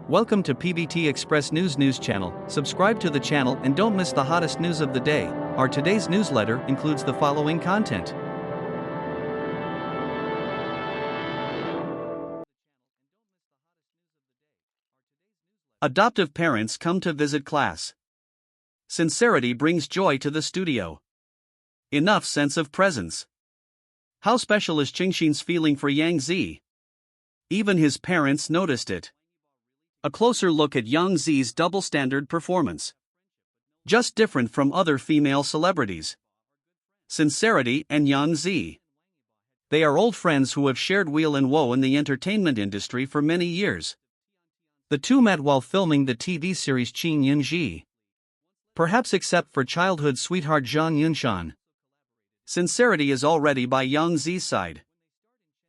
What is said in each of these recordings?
Welcome to PBT Express News channel. Subscribe to the channel and don't miss the hottest news of the day. Our today's newsletter includes the following content. Adoptive parents come to visit class. Sincerity brings joy to the studio. Enough sense of presence. How special is Cheng Yi's feeling for Yangzi? Even his parents noticed it. A closer look at Yangzi's double-standard performance. Just different from other female celebrities. Sincerity and Yangzi. They are old friends who have shared weal and woe in the entertainment industry for many years. The two met while filming the TV series Cheng Yi Netizen. Perhaps except for childhood sweetheart Zhang Yunshan. Sincerity is already by Yangzi's side.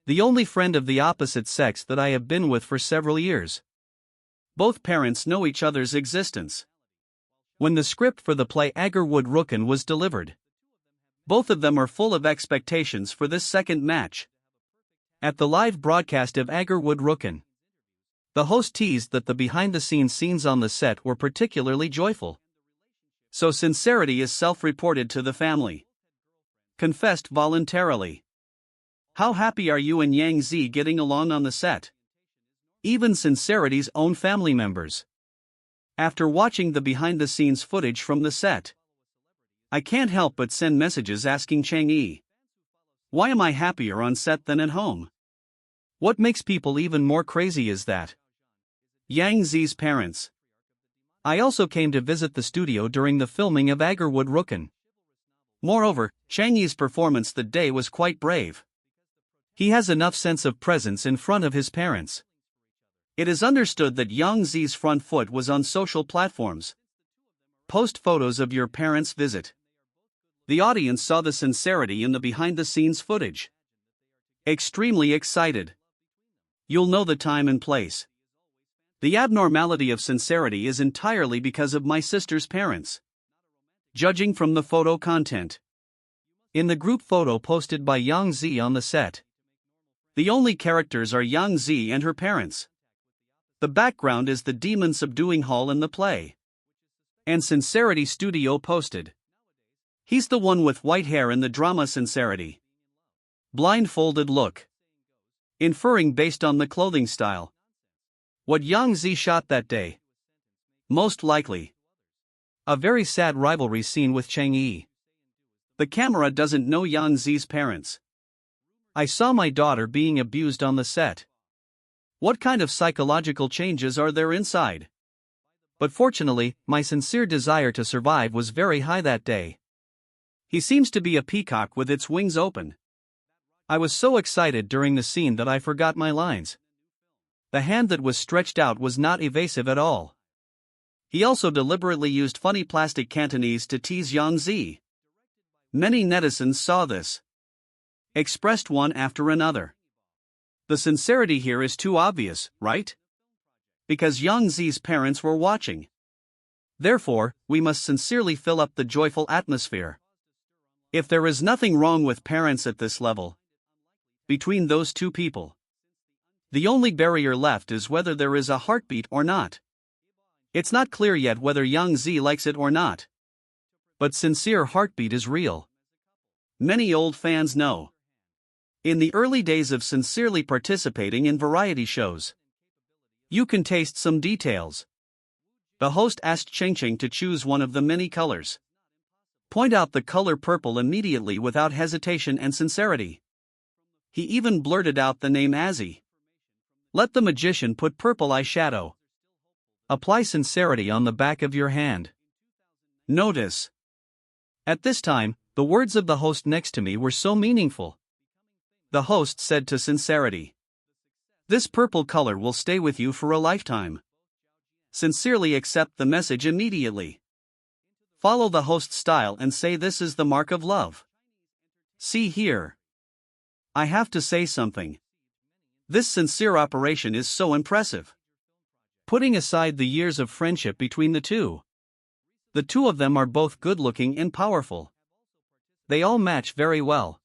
The only friend of the opposite sex that I have been with for several years. Both parents know each other's existence. When the script for the play Agarwood Rukun was delivered, both of them are full of expectations for this second match. At the live broadcast of Agarwood Rukun, the host teased that the behind-the-scenes scenes on the set were particularly joyful. So sincerity is self-reported to the family. Confessed voluntarily. How happy are you and Yangzi getting along on the set? Even Sincerity's own family members. After watching the behind-the-scenes footage from the set, I can't help but send messages asking Cheng Yi, why am I happier on set than at home? What makes people even more crazy is that Yangzi's parents. I also came to visit the studio during the filming of Agarwood Rukun. Moreover, Cheng Yi's performance that day was quite brave. He has enough sense of presence in front of his parents. It is understood that Yangzi's front foot was on social platforms. Post photos of your parents' visit. The audience saw the sincerity in the behind-the-scenes footage. Extremely excited. You'll know the time and place. The abnormality of sincerity is entirely because of my sister's parents. Judging from the photo content. In the group photo posted by Yangzi on the set, the only characters are Yangzi and her parents. The background is the demon subduing hall in the play. And Sincerity Studio posted. He's the one with white hair in the drama Sincerity. Blindfolded look. Inferring based on the clothing style. What Yangzi shot that day. Most likely. A very sad rivalry scene with Cheng Yi. The camera doesn't know Yangzi's parents. I saw my daughter being abused on the set. What kind of psychological changes are there inside? But fortunately, my sincere desire to survive was very high that day. He seems to be a peacock with its wings open. I was so excited during the scene that I forgot my lines. The hand that was stretched out was not evasive at all. He also deliberately used funny plastic Cantonese to tease Yangzi. Many netizens saw this. Expressed one after another. The sincerity here is too obvious, right? Because Yangzi's parents were watching. Therefore, we must sincerely fill up the joyful atmosphere. If there is nothing wrong with parents at this level, between those two people, the only barrier left is whether there is a heartbeat or not. It's not clear yet whether Yangzi likes it or not. But sincere heartbeat is real. Many old fans know. In the early days of sincerely participating in variety shows, you can taste some details. The host asked Cheng Yi to choose one of the many colors. Point out the color purple immediately without hesitation and sincerity. He even blurted out the name Azzy. Let the magician put purple eyeshadow. Apply sincerity on the back of your hand. Notice. At this time, the words of the host next to me were so meaningful. The host said to Sincerity, this purple color will stay with you for a lifetime. Sincerely accept the message immediately. Follow the host's style and say this is the mark of love. See here. I have to say something. This sincere operation is so impressive. Putting aside the years of friendship between the two of them are both good-looking and powerful. They all match very well.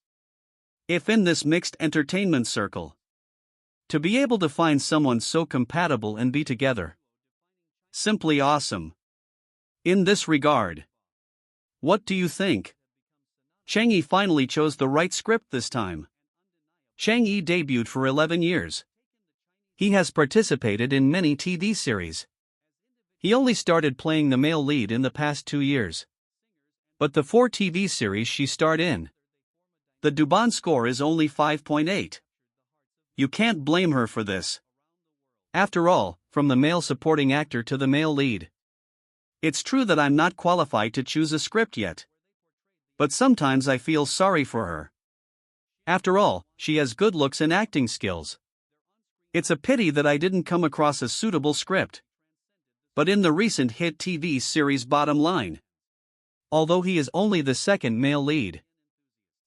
If in this mixed entertainment circle, to be able to find someone so compatible and be together, Simply awesome. In this regard, what do you think? Cheng Yi finally chose the right script this time. Cheng Yi debuted for 11 years. He has participated in many TV series. He only started playing the male lead in the past 2 years. But the 4 TV series she starred in, the Dubon score is only 5.8. You can't blame her for this. After all, from the male supporting actor to the male lead. It's true that I'm not qualified to choose a script yet. But sometimes I feel sorry for her. After all, she has good looks and acting skills. It's a pity that I didn't come across a suitable script. But in the recent hit TV series Bottom Line, although he is only the second male lead,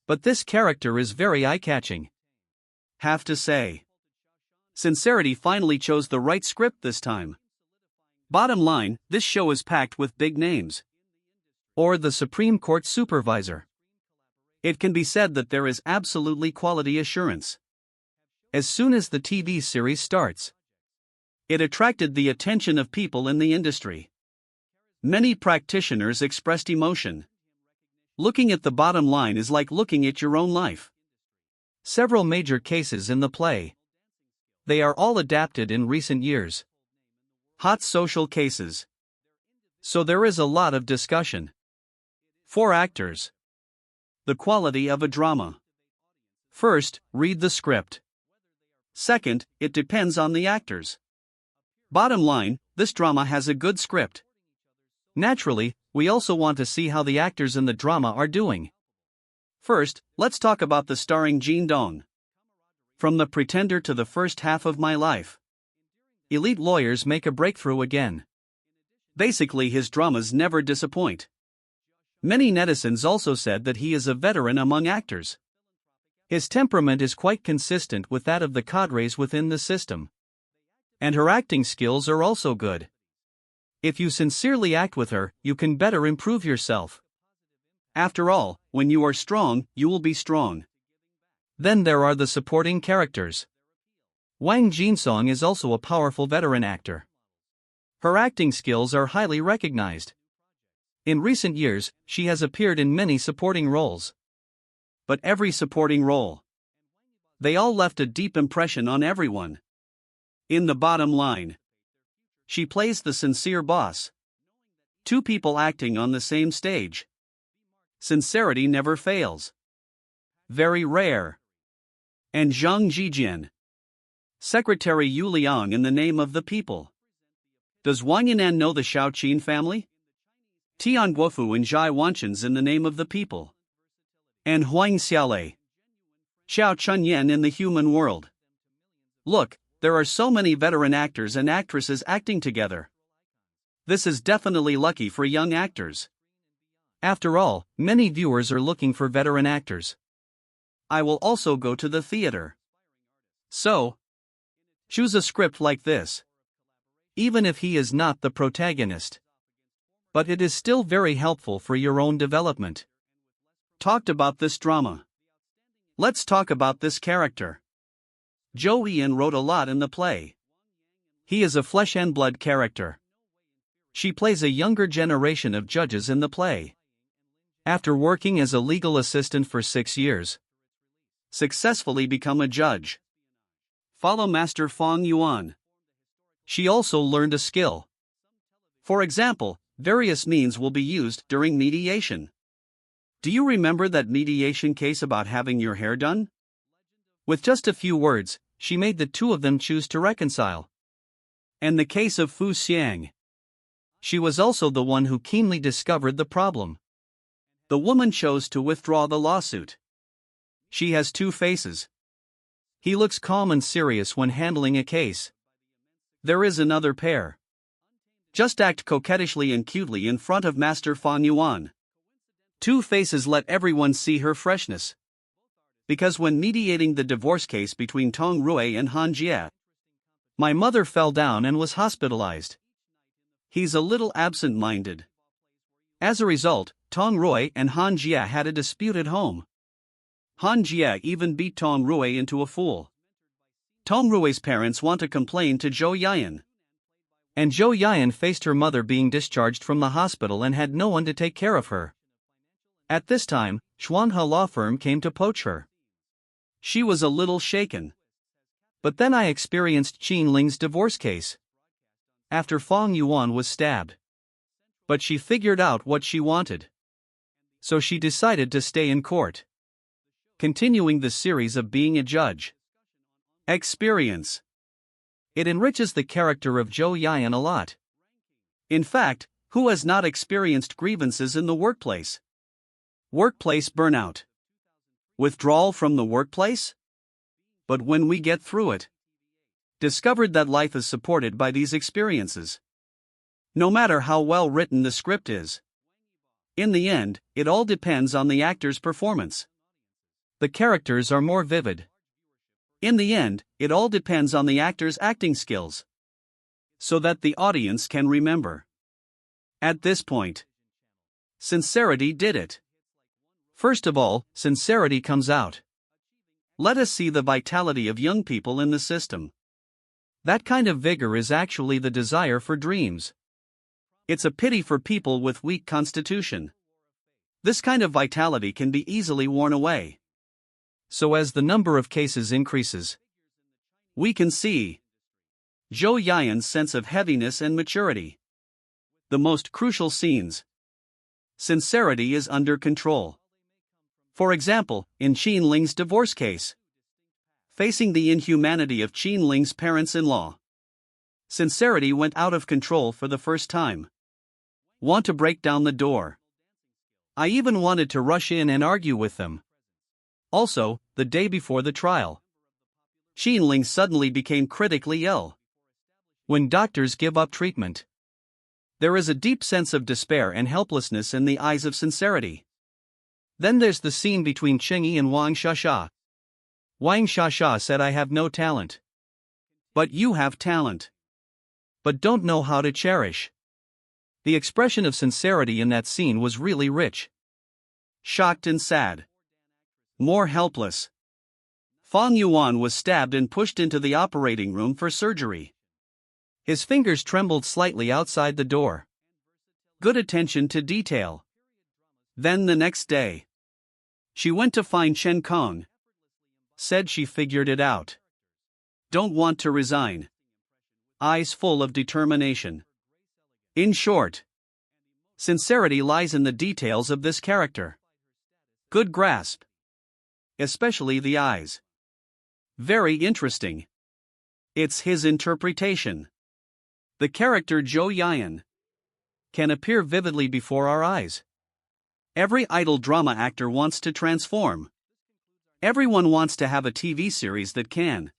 but this character is very eye-catching. Have to say, Sincerity finally chose the right script this time. Bottom line, this show is packed with big names. Or the Supreme Court supervisor. It can be said that there is absolutely quality assurance. As soon as the TV series starts, it attracted the attention of people in the industry. Many practitioners expressed emotion. Looking at the bottom line is like looking at your own life. Several major cases in the play. They are all adapted in recent years. Hot social cases. So there is a lot of discussion. 4 actors. The quality of a drama. First, read the script. Second, it depends on the actors. Bottom line, this drama has a good script. Naturally, we also want to see how the actors in the drama are doing. First, let's talk about the starring Jin Dong. From The Pretender to The First Half of My Life. Elite lawyers make a breakthrough again. Basically, his dramas never disappoint. Many netizens also said that he is a veteran among actors. His temperament is quite consistent with that of the cadres within the system. And her acting skills are also good. If you sincerely act with her, you can better improve yourself. After all, when you are strong, you will be strong. Then there are the supporting characters. Wang Jinsong is also a powerful veteran actor. Her acting skills are highly recognized. In recent years, she has appeared in many supporting roles. But every supporting role, they all left a deep impression on everyone. In the bottom line, she plays the sincere boss. 2 people acting on the same stage. Sincerity never fails. Very rare. And Zhang Jijian. Secretary Yu Liang in the name of the people. Does Wang Yinan know the Shaoqin family? Tian Guofu and Zhai Wanchens in the name of the people. And Huang Xiaolei. Xiao Chunyan in the human world. Look, there are so many veteran actors and actresses acting together. This is definitely lucky for young actors. After all, many viewers are looking for veteran actors. I will also go to the theater. So, choose a script like this. Even if he is not the protagonist. But it is still very helpful for your own development. Talked about this drama. Let's talk about this character. Zhou Ian wrote a lot in the play. He is a flesh and blood character. She plays a younger generation of judges in the play. After working as a legal assistant for 6 years, successfully become a judge. Follow Master Fong Yuan. She also learned a skill. For example, various means will be used during mediation. Do you remember that mediation case about having your hair done? With just a few words, she made the 2 of them choose to reconcile. And the case of Fu Xiang. She was also the one who keenly discovered the problem. The woman chose to withdraw the lawsuit. She has 2 faces. He looks calm and serious when handling a case. There is another pair. Just act coquettishly and cutely in front of Master Fong Yuan. 2 faces let everyone see her freshness. Because when mediating the divorce case between Tong Rui and Han Jie, my mother fell down and was hospitalized. He's a little absent-minded. As a result, Tong Rui and Han Jie had a dispute at home. Han Jie even beat Tong Rui into a fool. Tong Rui's parents want to complain to Zhou Yian. And Zhou Yian faced her mother being discharged from the hospital and had no one to take care of her. At this time, Xuanhe law firm came to poach her. She was a little shaken. But then I experienced Qin Ling's divorce case. After Fang Yuan was stabbed. But she figured out what she wanted. So she decided to stay in court. Continuing the series of being a judge. Experience. It enriches the character of Zhou Yian a lot. In fact, who has not experienced grievances in the workplace? Workplace burnout. Withdrawal from the workplace? But when we get through it, discovered that life is supported by these experiences. No matter how well written the script is. In the end, it all depends on the actor's performance. The characters are more vivid. In the end, it all depends on the actor's acting skills. So that the audience can remember. At this point, sincerity did it. First of all, sincerity comes out. Let us see the vitality of young people in the system. That kind of vigor is actually the desire for dreams. It's a pity for people with weak constitution. This kind of vitality can be easily worn away. So as the number of cases increases, we can see Zhou Yian's sense of heaviness and maturity. The most crucial scenes. Sincerity is under control. For example, in Qin Ling's divorce case. Facing the inhumanity of Qin Ling's parents-in-law. Sincerity went out of control for the first time. Want to break down the door. I even wanted to rush in and argue with them. Also, the day before the trial, Qin Ling suddenly became critically ill. When doctors give up treatment, there is a deep sense of despair and helplessness in the eyes of sincerity. Then there's the scene between Cheng Yi and Wang Shasha. Wang Shasha said, "I have no talent." But you have talent. But don't know how to cherish. The expression of sincerity in that scene was really rich. Shocked and sad. More helpless. Fang Yuan was stabbed and pushed into the operating room for surgery. His fingers trembled slightly outside the door. Good attention to detail. Then the next day, she went to find Chen Kong. Said she figured it out. Don't want to resign. Eyes full of determination. In short, sincerity lies in the details of this character. Good grasp. Especially the eyes. Very interesting. It's his interpretation. The character Zhou Yian can appear vividly before our eyes. Every idol drama actor wants to transform. Everyone wants to have a TV series that can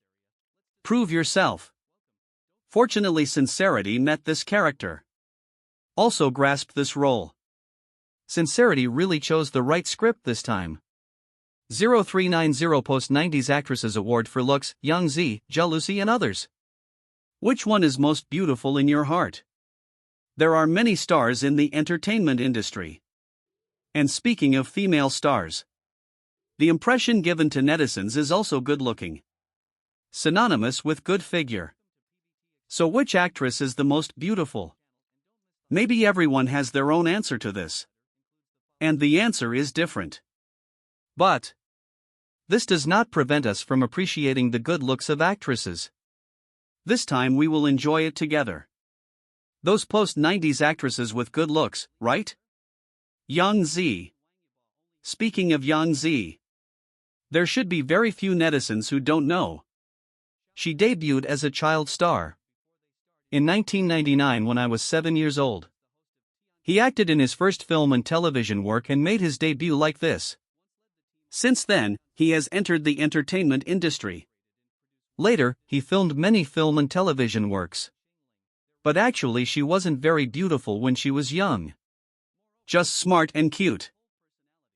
prove yourself. Fortunately, sincerity met this character. Also grasped this role. Sincerity really chose the right script this time. 0390 Post-90s Actresses Award for Looks, Yangzi, Jealousy and others. Which one is most beautiful in your heart? There are many stars in the entertainment industry. And speaking of female stars, the impression given to netizens is also good-looking. Synonymous with good figure. So which actress is the most beautiful? Maybe everyone has their own answer to this. And the answer is different. But this does not prevent us from appreciating the good looks of actresses. This time we will enjoy it together. Those post-90s actresses with good looks, right? Yangzi. Speaking of Yangzi, there should be very few netizens who don't know. She debuted as a child star in 1999 when I was 7 years old. He acted in his first film and television work and made his debut like this. Since then, he has entered the entertainment industry. Later, he filmed many film and television works. But actually she wasn't very beautiful when she was young. Just smart and cute.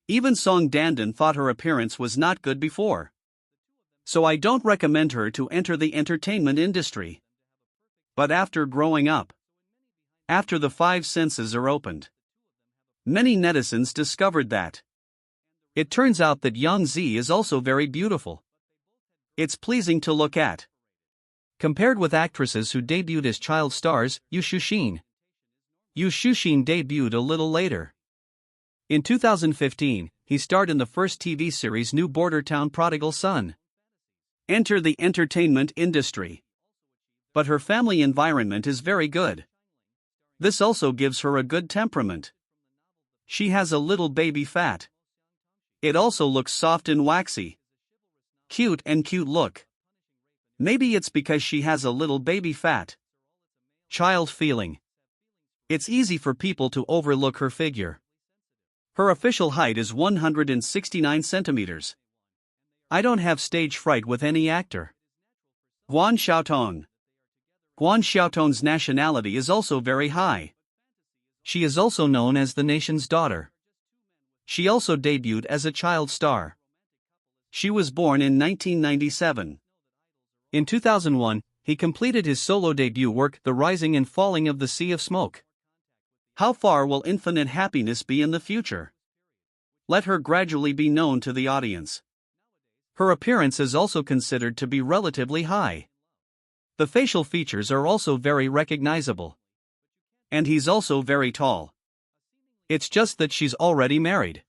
Even Song Dandan thought her appearance was not good before. So I don't recommend her to enter the entertainment industry. But after growing up, after the five senses are opened, many netizens discovered that it turns out that Yangzi is also very beautiful. It's pleasing to look at. Compared with actresses who debuted as child stars, Yu Shuxin debuted a little later. In 2015, he starred in the first TV series New Border Town Prodigal Son. Enter the entertainment industry. But her family environment is very good. This also gives her a good temperament. She has a little baby fat. It also looks soft and waxy. Cute look. Maybe it's because she has a little baby fat. Child feeling. It's easy for people to overlook her figure. Her official height is 169 centimeters. I don't have stage fright with any actor. Guan Xiaotong's nationality is also very high. She is also known as the nation's daughter. She also debuted as a child star. She was born in 1997. In 2001, he completed his solo debut work The Rising and Falling of the Sea of Smoke. How far will infinite happiness be in the future? Let her gradually be known to the audience. Her appearance is also considered to be relatively high. The facial features are also very recognizable. And he's also very tall. It's just that she's already married.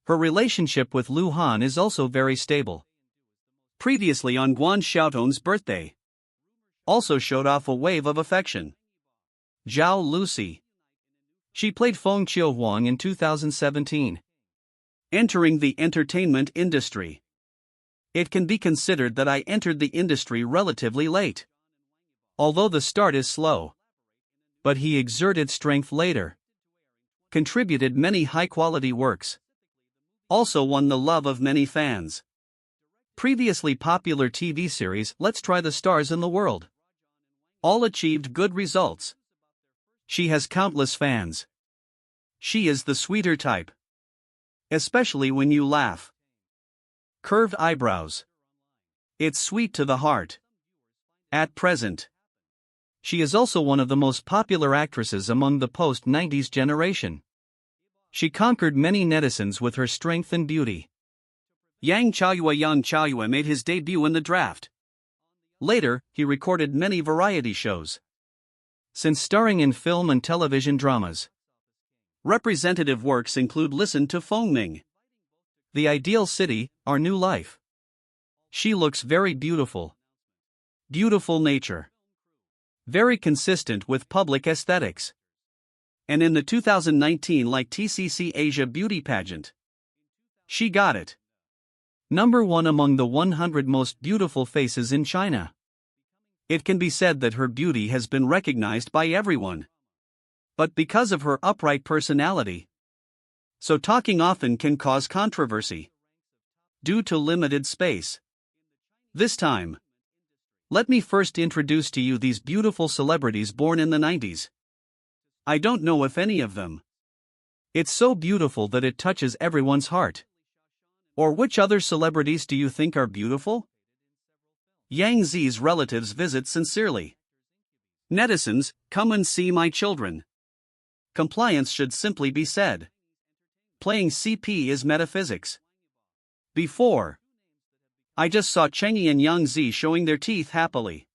Her relationship with Lu Han is also very stable. Previously on Guan Xiaotong's birthday, also showed off a wave of affection. Zhao Lucy. She played Feng Qiu Huang in 2017. Entering the entertainment industry. It can be considered that I entered the industry relatively late. Although the start is slow. But he exerted strength later. Contributed many high-quality works. Also won the love of many fans. Previously popular TV series Let's Try the Stars in the World. All achieved good results. She has countless fans. She is the sweeter type. Especially when you laugh. Curved eyebrows. It's sweet to the heart. At present. She is also one of the most popular actresses among the post-90s generation. She conquered many netizens with her strength and beauty. Yang Chaoyue made his debut in the draft. Later, he recorded many variety shows. Since starring in film and television dramas. Representative works include Listen to Fengming. The Ideal City, Our New Life. She looks very beautiful. Beautiful nature. Very consistent with public aesthetics. And in the 2019 like TCC Asia Beauty Pageant. She got it. Number 1 among the 100 most beautiful faces in China. It can be said that her beauty has been recognized by everyone. But because of her upright personality. So talking often can cause controversy. Due to limited space. This time. Let me first introduce to you these beautiful celebrities born in the 90s. I don't know if any of them. It's so beautiful that it touches everyone's heart. Or which other celebrities do you think are beautiful? Yangzi's relatives visit sincerely. Netizens, come and see my children. Compliance should simply be said. Playing CP is metaphysics. Before. I just saw Cheng Yi and Yangzi showing their teeth happily.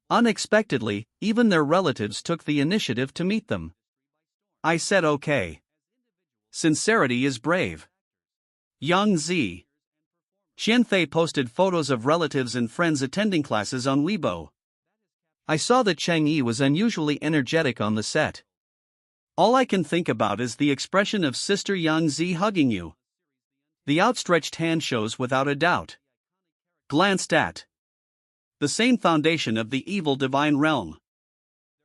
Unexpectedly, even their relatives took the initiative to meet them. I said okay. Sincerity is brave. Yangzi. Xianfei posted photos of relatives and friends attending classes on Weibo. I saw that Cheng Yi was unusually energetic on the set. All I can think about is the expression of Sister Yangzi hugging you. The outstretched hand shows without a doubt. Glanced at. The same foundation of the evil divine realm.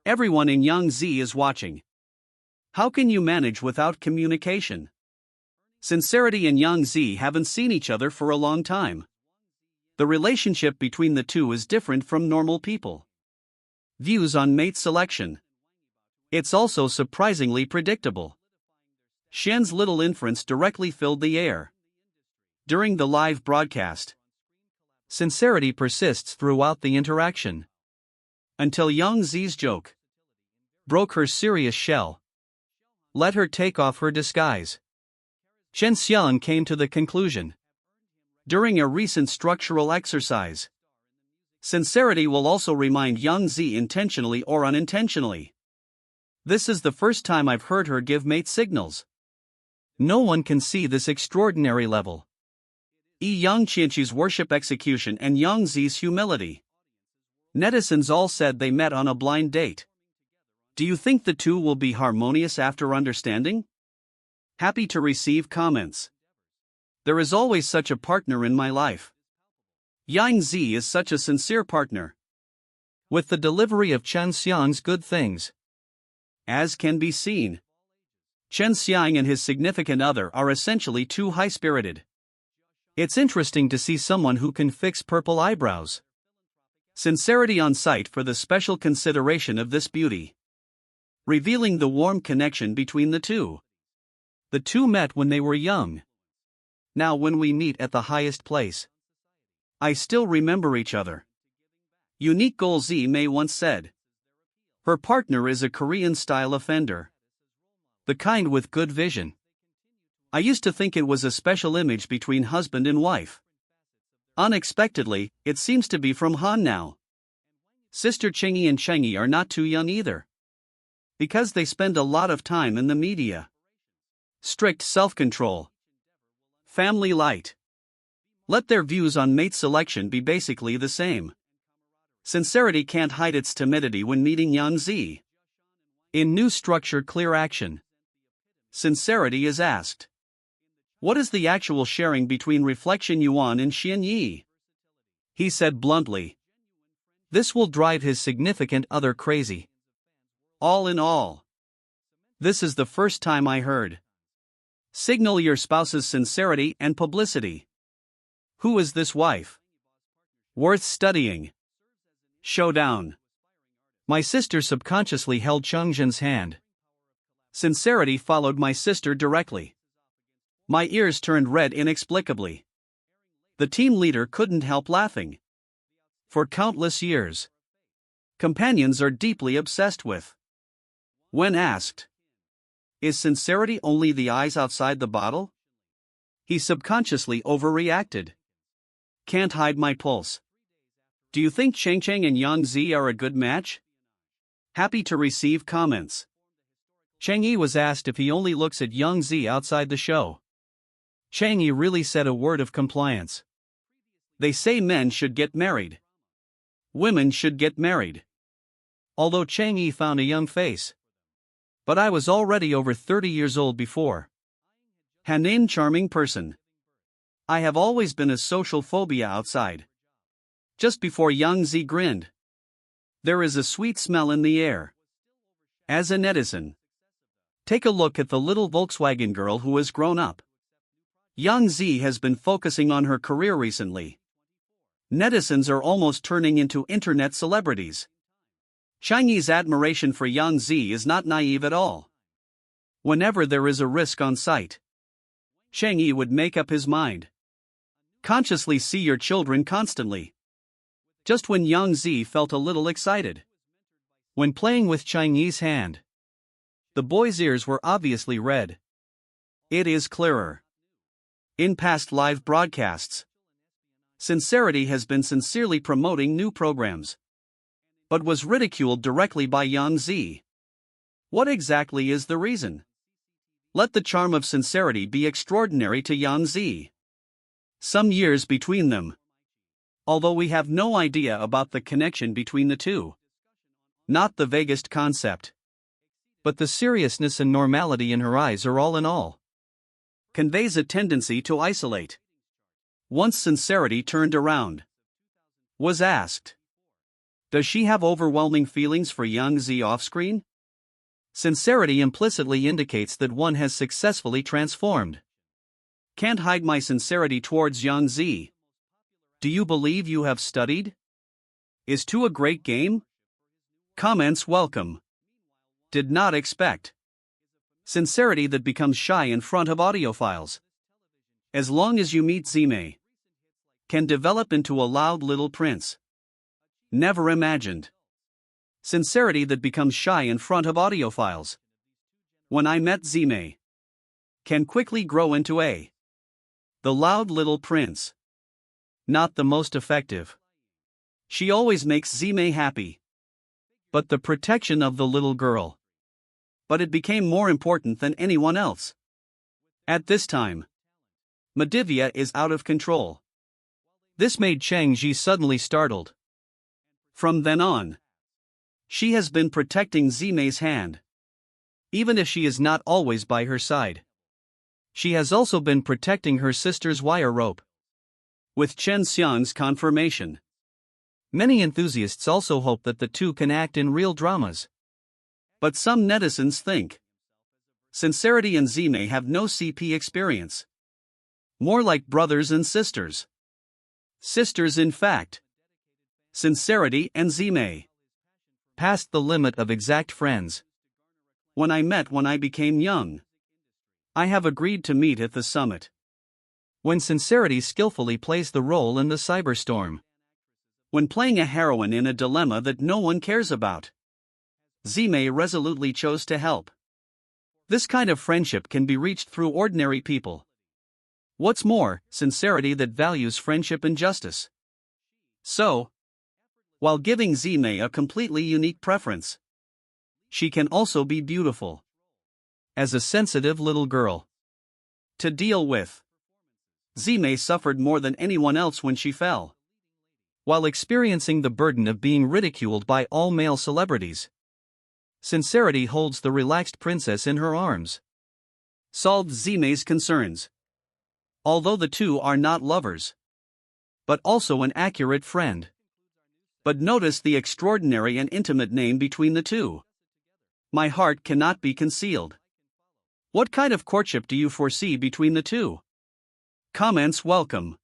Everyone in Yangzi is watching. How can you manage without communication? Sincerity and Yangzi haven't seen each other for a long time. The relationship between the two is different from normal people. Views on mate selection. It's also surprisingly predictable. Shen's little inference directly filled the air. During the live broadcast. Sincerity persists throughout the interaction. Until Yangzi's joke broke her serious shell. Let her take off her disguise. Chen Xiang came to the conclusion. During a recent structural exercise. Sincerity will also remind Yangzi intentionally or unintentionally. This is the first time I've heard her give mate signals. No one can see this extraordinary level. Yang Qianqi's worship execution and Yangzi's humility. Netizens all said they met on a blind date. Do you think the two will be harmonious after understanding? Happy to receive comments. There is always such a partner in my life. Yangzi is such a sincere partner. With the delivery of Chen Xiang's good things. As can be seen, Chen Xiang and his significant other are essentially too high-spirited. It's interesting to see someone who can fix purple eyebrows. Sincerity on site for the special consideration of this beauty. Revealing the warm connection between the two. The two met when they were young. Now when we meet at the highest place, I still remember each other. Unique Goal Z May once said. Her partner is a Korean-style offender. The kind with good vision. I used to think it was a special image between husband and wife. Unexpectedly, it seems to be from Han now. Sister Cheng Yi and Cheng Yi are not too young either. Because they spend a lot of time in the media. Strict self-control. Family light. Let their views on mate selection be basically the same. Sincerity can't hide its timidity when meeting Yangzi. In new structure Clear Action. Sincerity is asked. What is the actual sharing between Reflection Yuan and Shen Yi? He said bluntly. This will drive his significant other crazy. All in all, this is the first time I heard. Signal your spouse's sincerity and publicity. Who is this wife? Worth studying. Showdown. My sister subconsciously held Chengzhen's hand. Sincerity followed my sister directly. My ears turned red inexplicably. The team leader couldn't help laughing. For countless years, companions are deeply obsessed with. When asked, is sincerity only the eyes outside the bottle? He subconsciously overreacted. Can't hide my pulse. Do you think Cheng and Yangzi are a good match? Happy to receive comments. Cheng Yi was asked if he only looks at Yangzi outside the show. Cheng Yi really said a word of compliance. They say men should get married. Women should get married. Although Cheng Yi found a young face. But I was already over 30 years old before. Hanan charming person. I have always been a social phobia outside. Just before Yangzi grinned. There is a sweet smell in the air. As a netizen, take a look at the little Volkswagen girl who has grown up. Yangzi has been focusing on her career recently. Netizens are almost turning into internet celebrities. Cheng Yi's admiration for Yangzi is not naive at all. Whenever there is a risk on site, Cheng Yi would make up his mind. Consciously see your children constantly. Just when Yangzi felt a little excited. When playing with Cheng Yi's hand, the boy's ears were obviously red. It is clearer. In past live broadcasts, Sincerity has been sincerely promoting new programs, but was ridiculed directly by Yangzi. What exactly is the reason? Let the charm of Sincerity be extraordinary to Yangzi. Some years between them. Although we have no idea about the connection between the two. Not the vaguest concept. But the seriousness and normality in her eyes are all in all. Conveys a tendency to isolate. Once Sincerity turned around. Was asked. Does she have overwhelming feelings for Yangzi off-screen? Sincerity implicitly indicates that one has successfully transformed. Can't hide my sincerity towards Yangzi. Do you believe you have studied? Is 2 a great game? Comments welcome. Did not expect. Sincerity that becomes shy in front of audiophiles. As long as you meet Zime. Can develop into a loud little prince. Never imagined. Sincerity that becomes shy in front of audiophiles. When I met Zime. Can quickly grow into the loud little prince. Not the most effective. She always makes Zime happy. But the protection of the little girl. But it became more important than anyone else. At this time, Medivh is out of control. This made Cheng Yi suddenly startled. From then on, she has been protecting Zime's hand. Even if she is not always by her side. She has also been protecting her sister's wire rope. With Chen Xiang's confirmation, many enthusiasts also hope that the two can act in real dramas. But some netizens think Sincerity and Zime have no CP experience. More like brothers and sisters. Sisters in fact. Sincerity and Zime past the limit of exact friends. When I became young, I have agreed to meet at the summit. When Sincerity skillfully plays the role in the cyberstorm. When playing a heroine in a dilemma that no one cares about, Zime resolutely chose to help. This kind of friendship can be reached through ordinary people. What's more, sincerity that values friendship and justice. So, while giving Zime a completely unique preference, she can also be beautiful. As a sensitive little girl to deal with. Zime suffered more than anyone else when she fell. While experiencing the burden of being ridiculed by all male celebrities, Sincerity holds the relaxed princess in her arms. Solved Zime's concerns. Although the two are not lovers, but also an accurate friend. But notice the extraordinary and intimate name between the two. My heart cannot be concealed. What kind of courtship do you foresee between the two? Comments welcome.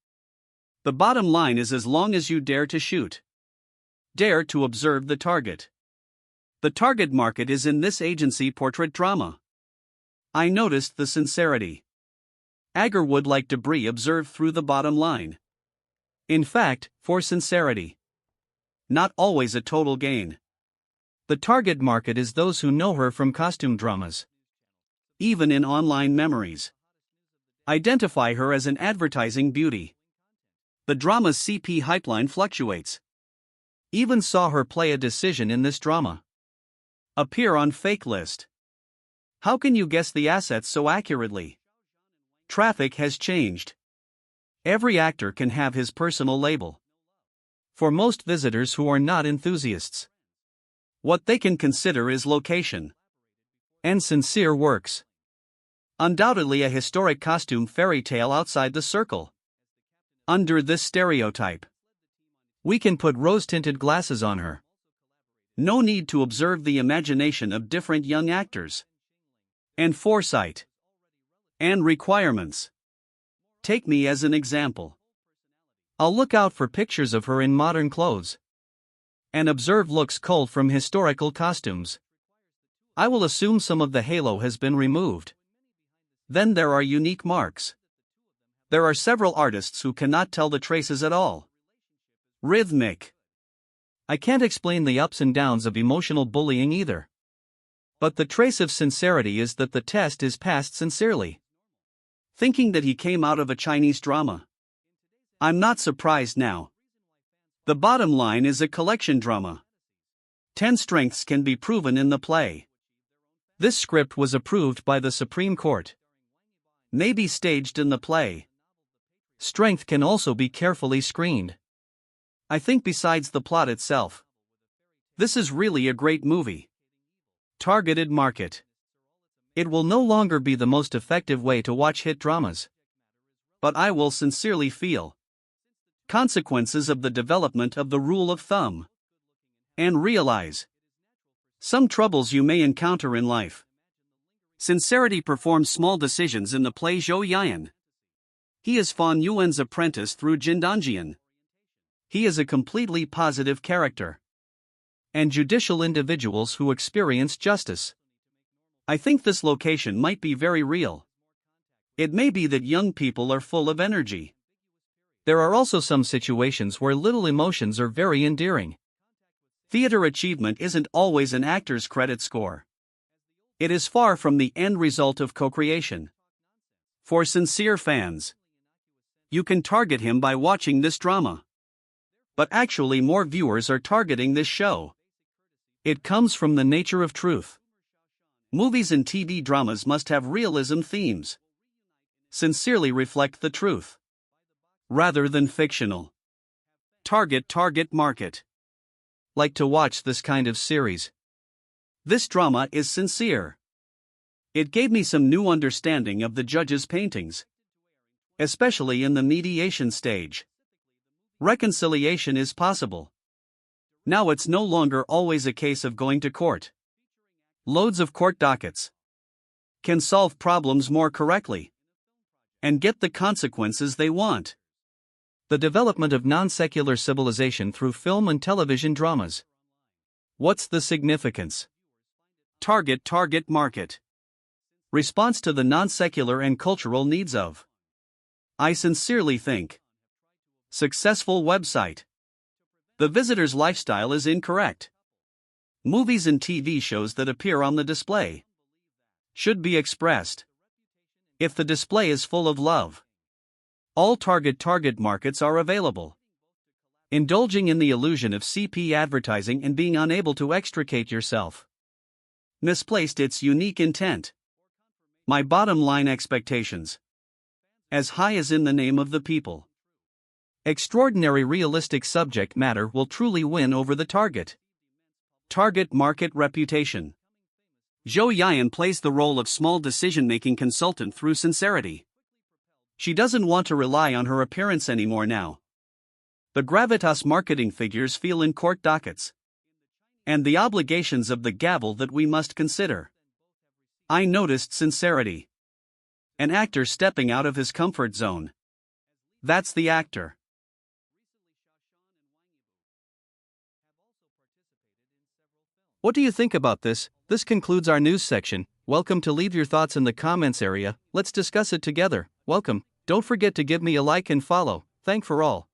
The bottom line is as long as you dare to shoot. Dare to observe the target. The target market is in this agency portrait drama. I noticed the sincerity. Agar would like debris observed through the bottom line. In fact, for sincerity. Not always a total gain. The target market is those who know her from costume dramas. Even in online memories. Identify her as an advertising beauty. The drama's CP hypeline fluctuates. Even saw her play a decision in this drama. Appear on fake list. How can you guess the assets so accurately? Traffic has changed. Every actor can have his personal label. For most visitors who are not enthusiasts, what they can consider is location and sincere works. Undoubtedly a historic costume fairy tale outside the circle. Under this stereotype, we can put rose-tinted glasses on her. No need to observe the imagination of different young actors. And foresight. And requirements. Take me as an example. I'll look out for pictures of her in modern clothes. And observe looks culled from historical costumes. I will assume some of the halo has been removed. Then there are unique marks. There are several artists who cannot tell the traces at all. Rhythmic. I can't explain the ups and downs of emotional bullying either. But the trace of sincerity is that the test is passed sincerely. Thinking that he came out of a Chinese drama. I'm not surprised now. The bottom line is a collection drama. 10 strengths can be proven in the play. This script was approved by the Supreme Court. May be staged in the play. Strength can also be carefully screened. I think besides the plot itself, this is really a great movie. Targeted market. It will no longer be the most effective way to watch hit dramas. But I will sincerely feel consequences of the development of the rule of thumb. And realize some troubles you may encounter in life. Sincerity performs small decisions in the play Zhou Yan. He is Fan Yuan's apprentice through Jindanjian. He is a completely positive character. And judicial individuals who experience justice. I think this location might be very real. It may be that young people are full of energy. There are also some situations where little emotions are very endearing. Theater achievement isn't always an actor's credit score. It is far from the end result of co-creation. For sincere fans, you can target him by watching this drama. but actually more viewers are targeting this show. It comes from the nature of truth. Movies and TV dramas must have realism themes. Sincerely reflect the truth. Rather than fictional. Target market. Like to watch this kind of series. This drama is sincere. It gave me some new understanding of the judge's paintings. Especially in the mediation stage. Reconciliation is possible. Now it's no longer always a case of going to court. Loads of court dockets. Can solve problems more correctly. And get the consequences they want. The development of non-secular civilization through film and television dramas. What's the significance? Target market. Response to the non-secular and cultural needs of. I sincerely think. Successful website. The visitor's lifestyle is incorrect. Movies and TV shows that appear on the display should be expressed. If the display is full of love, all target markets are available. Indulging in the illusion of CP advertising and being unable to extricate yourself. Misplaced its unique intent. My bottom line expectations. As high as in the name of the people. Extraordinary realistic subject matter will truly win over the target. Target market reputation. Zhou Yan plays the role of small decision-making consultant through sincerity. She doesn't want to rely on her appearance anymore now. The gravitas marketing figures feel in court dockets. And the obligations of the gavel that we must consider. I noticed sincerity. An actor stepping out of his comfort zone. That's the actor. What do you think about this? This concludes our news section. Welcome to leave your thoughts in the comments area. Let's discuss it together. Welcome. Don't forget to give me a like and follow. Thank for all.